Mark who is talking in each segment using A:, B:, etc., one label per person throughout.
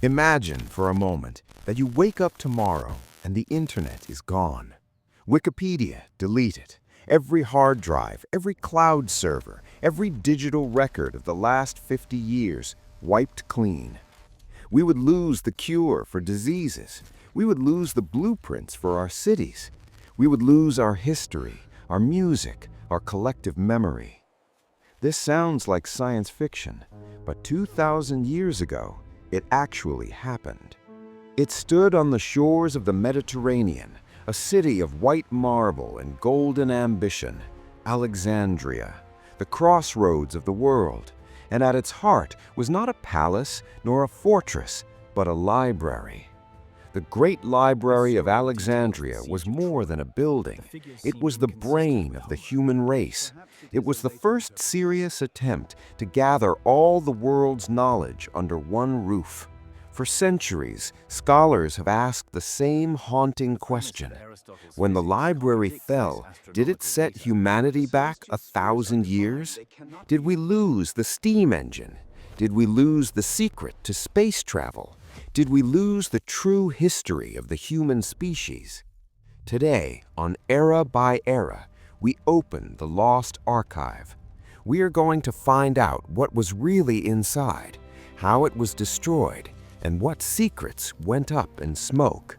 A: Imagine for a moment that you wake up tomorrow and the internet is gone. Wikipedia deleted. Every hard drive, every cloud server, every digital record of the last 50 years wiped clean. We would lose the cure for diseases. We would lose the blueprints for our cities. We would lose our history, our music, our collective memory. This sounds like science fiction, but 2,000 years ago, it actually happened. It stood on the shores of the Mediterranean, a city of white marble and golden ambition, Alexandria, the crossroads of the world, and at its heart was not a palace nor a fortress, but a library. The Great Library of Alexandria was more than a building. It was the brain of the human race. It was the first serious attempt to gather all the world's knowledge under one roof. For centuries, scholars have asked the same haunting question. When the library fell, did it set humanity back 1,000 years? Did we lose the steam engine? Did we lose the secret to space travel? Did we lose the true history of the human species? Today, on Era by Era, we open the lost archive. We are going to find out what was really inside, how it was destroyed, and what secrets went up in smoke.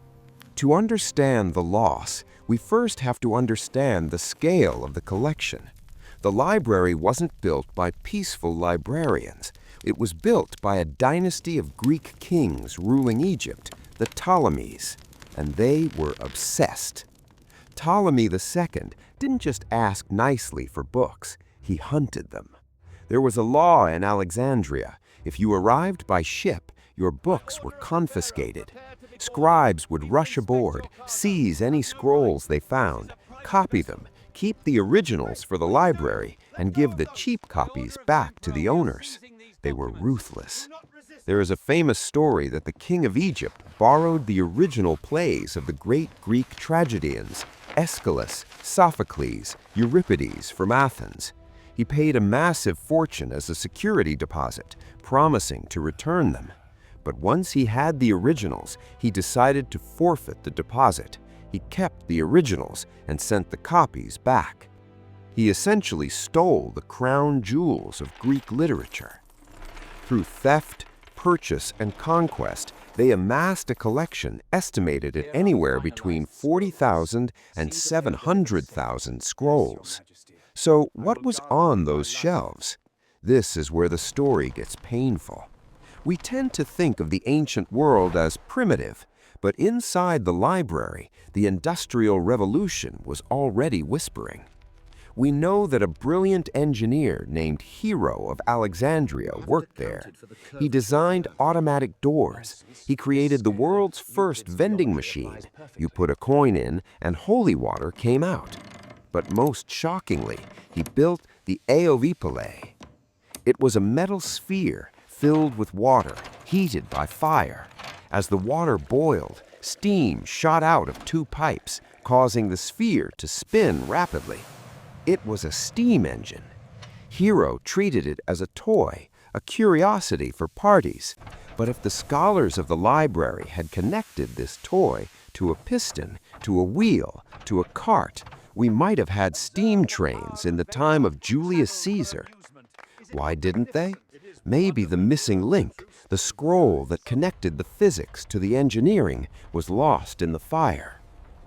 A: To understand the loss, we first have to understand the scale of the collection. The library wasn't built by peaceful librarians. It was built by a dynasty of Greek kings ruling Egypt, the Ptolemies, and they were obsessed. Ptolemy II didn't just ask nicely for books, he hunted them. There was a law in Alexandria. If you arrived by ship, your books were confiscated. Scribes would rush aboard, seize any scrolls they found, copy them, keep the originals for the library, and give the cheap copies back to the owners. They were ruthless. There is a famous story that the king of Egypt borrowed the original plays of the great Greek tragedians, Aeschylus, Sophocles, Euripides, from Athens. He paid a massive fortune as a security deposit, promising to return them. But once he had the originals, he decided to forfeit the deposit. He kept the originals and sent the copies back. He essentially stole the crown jewels of Greek literature. Through theft, purchase, and conquest, they amassed a collection estimated at anywhere between 40,000 and 700,000 scrolls. So what was on those shelves? This is where the story gets painful. We tend to think of the ancient world as primitive, but inside the library, the Industrial Revolution was already whispering. We know that a brilliant engineer named Hero of Alexandria worked there. He designed automatic doors. He created the world's first vending machine. You put a coin in and holy water came out. But most shockingly, he built the Eovipole. It was a metal sphere filled with water, heated by fire. As the water boiled, steam shot out of two pipes, causing the sphere to spin rapidly. It was a steam engine. Hero treated it as a toy, a curiosity for parties. But if the scholars of the library had connected this toy to a piston, to a wheel, to a cart, we might have had steam trains in the time of Julius Caesar. Why didn't they? Maybe the missing link, the scroll that connected the physics to the engineering, was lost in the fire.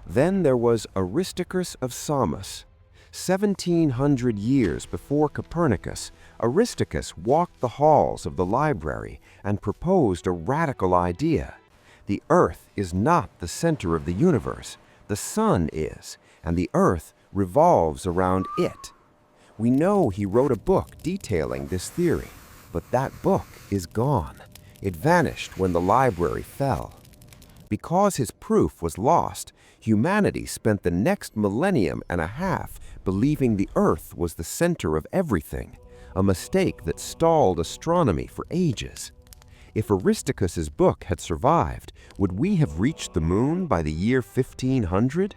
A: Then there was Aristarchus of Samos. 1,700 years before Copernicus, Aristarchus walked the halls of the library and proposed a radical idea. The Earth is not the center of the universe. The sun is, and the Earth revolves around it. We know he wrote a book detailing this theory, but that book is gone. It vanished when the library fell. Because his proof was lost, humanity spent the next millennium and a half believing the Earth was the center of everything, a mistake that stalled astronomy for ages. If Aristarchus's book had survived, would we have reached the moon by the year 1500?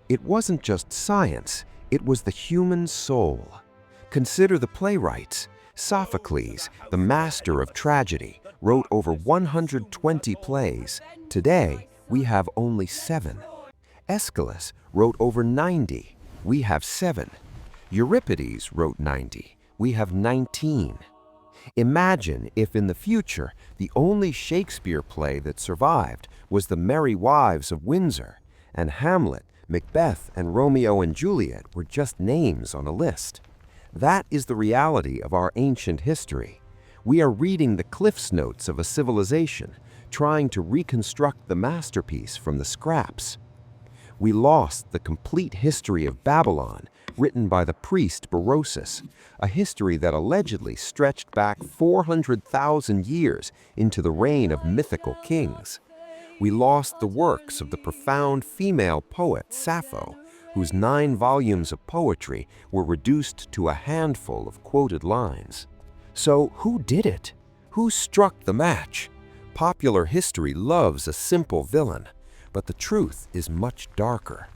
A: It wasn't just science, it was the human soul. Consider the playwrights. Sophocles, the master of tragedy, wrote over 120 plays. Today, we have only 7. Aeschylus wrote over 90. We have 7. Euripides wrote 90. We have 19. Imagine if in the future the only Shakespeare play that survived was The Merry Wives of Windsor, and Hamlet, Macbeth, and Romeo and Juliet were just names on a list. That is the reality of our ancient history. We are reading the Cliff's Notes of a civilization, trying to reconstruct the masterpiece from the scraps. We lost the complete history of Babylon, written by the priest Berosus, a history that allegedly stretched back 400,000 years into the reign of mythical kings. We lost the works of the profound female poet Sappho, whose 9 volumes of poetry were reduced to a handful of quoted lines. So who did it? Who struck the match? Popular history loves a simple villain, but the truth is much darker.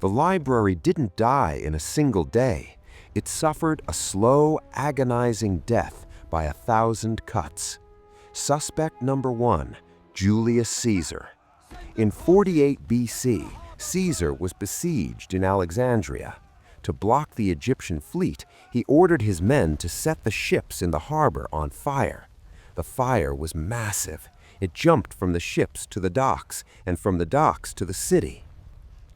A: The library didn't die in a single day. It suffered a slow, agonizing death by 1,000 cuts. Suspect number 1, Julius Caesar. In 48 BC, Caesar was besieged in Alexandria. To block the Egyptian fleet, he ordered his men to set the ships in the harbor on fire. The fire was massive. It jumped from the ships to the docks, and from the docks to the city.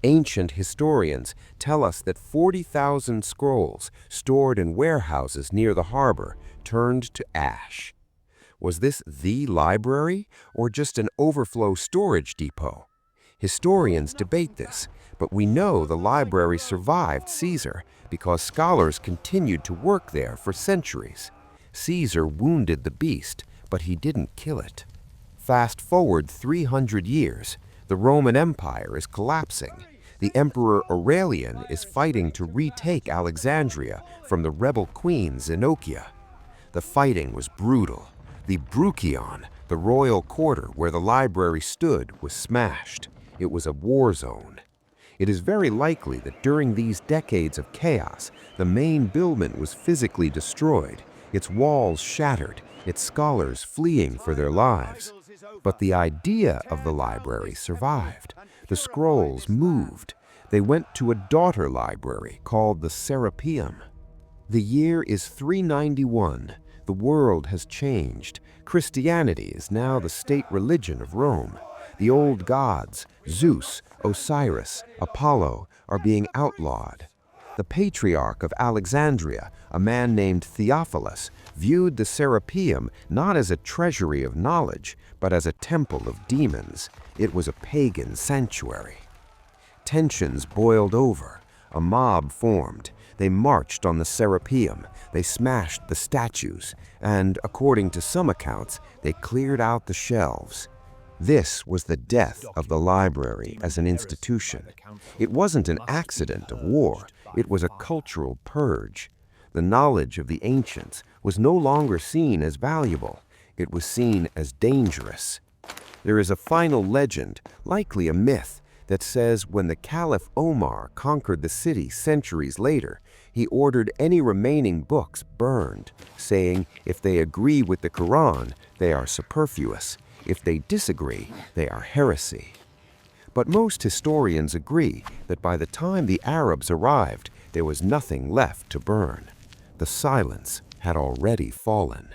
A: Ancient historians tell us that 40,000 scrolls stored in warehouses near the harbor turned to ash. Was this the library, or just an overflow storage depot? Historians debate this, but we know the library survived Caesar because scholars continued to work there for centuries. Caesar wounded the beast, but he didn't kill it. Fast forward 300 years, the Roman Empire is collapsing. The Emperor Aurelian is fighting to retake Alexandria from the rebel queen Zenobia. The fighting was brutal. The Bruchion, the royal quarter where the library stood, was smashed. It was a war zone. It is very likely that during these decades of chaos, the main building was physically destroyed, its walls shattered, its scholars fleeing for their lives. But the idea of the library survived. The scrolls moved. They went to a daughter library called the Serapeum. The year is 391. The world has changed. Christianity is now the state religion of Rome. The old gods, Zeus, Osiris, Apollo, are being outlawed. The Patriarch of Alexandria, a man named Theophilus, viewed the Serapeum not as a treasury of knowledge, but as a temple of demons. It was a pagan sanctuary. Tensions boiled over. A mob formed. They marched on the Serapeum. They smashed the statues, and, according to some accounts, they cleared out the shelves. This was the death of the library as an institution. It wasn't an accident of war. It was a cultural purge. The knowledge of the ancients was no longer seen as valuable. It was seen as dangerous. There is a final legend, likely a myth, that says when the Caliph Omar conquered the city centuries later, he ordered any remaining books burned, saying if they agree with the Quran, they are superfluous. If they disagree, they are heresy. But most historians agree that by the time the Arabs arrived, there was nothing left to burn. The silence had already fallen.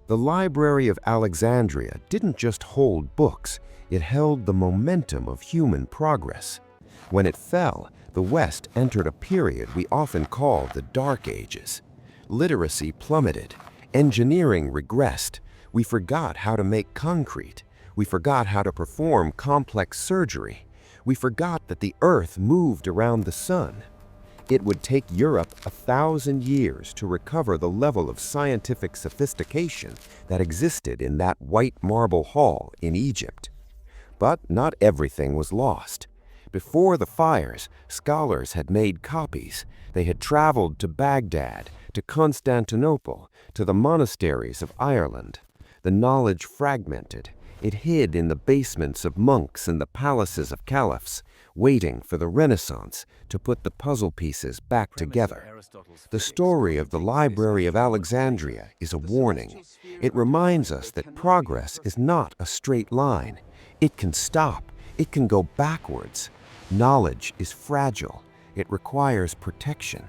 A: The Library of Alexandria didn't just hold books, it held the momentum of human progress. When it fell, the West entered a period we often call the Dark Ages. Literacy plummeted, engineering regressed, we forgot how to make concrete, we forgot how to perform complex surgery, we forgot that the Earth moved around the sun. It would take Europe 1,000 years to recover the level of scientific sophistication that existed in that white marble hall in Egypt. But not everything was lost. Before the fires, scholars had made copies. They had traveled to Baghdad, to Constantinople, to the monasteries of Ireland. The knowledge fragmented. It hid in the basements of monks and the palaces of caliphs.
B: waiting for the Renaissance to put the puzzle pieces back together. The story of the Library of Alexandria is a warning. It reminds us that progress is not a straight line. It can stop. It can go backwards. Knowledge is fragile. It requires protection.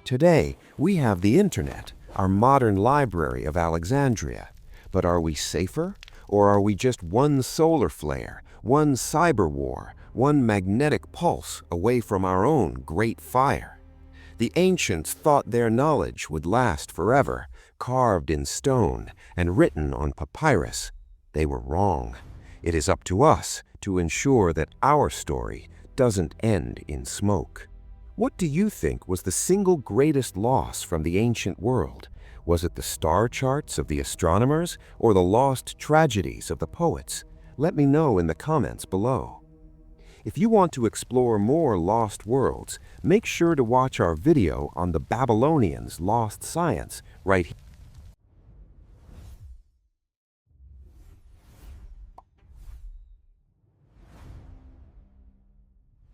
B: Today, we have the internet, our modern Library of Alexandria. But are we safer? Or are we just one solar flare, one cyber war, one magnetic pulse away from our own great fire? The ancients thought their knowledge would last forever, carved in stone and written on papyrus. They were wrong. It is up to us to ensure that our story doesn't end in smoke. What do you think was the single greatest loss from the ancient world? Was it the star charts of the astronomers or the lost tragedies of the poets? Let me know in the comments below. If you want to explore more lost worlds, make sure to watch our video on the Babylonians' lost science right here.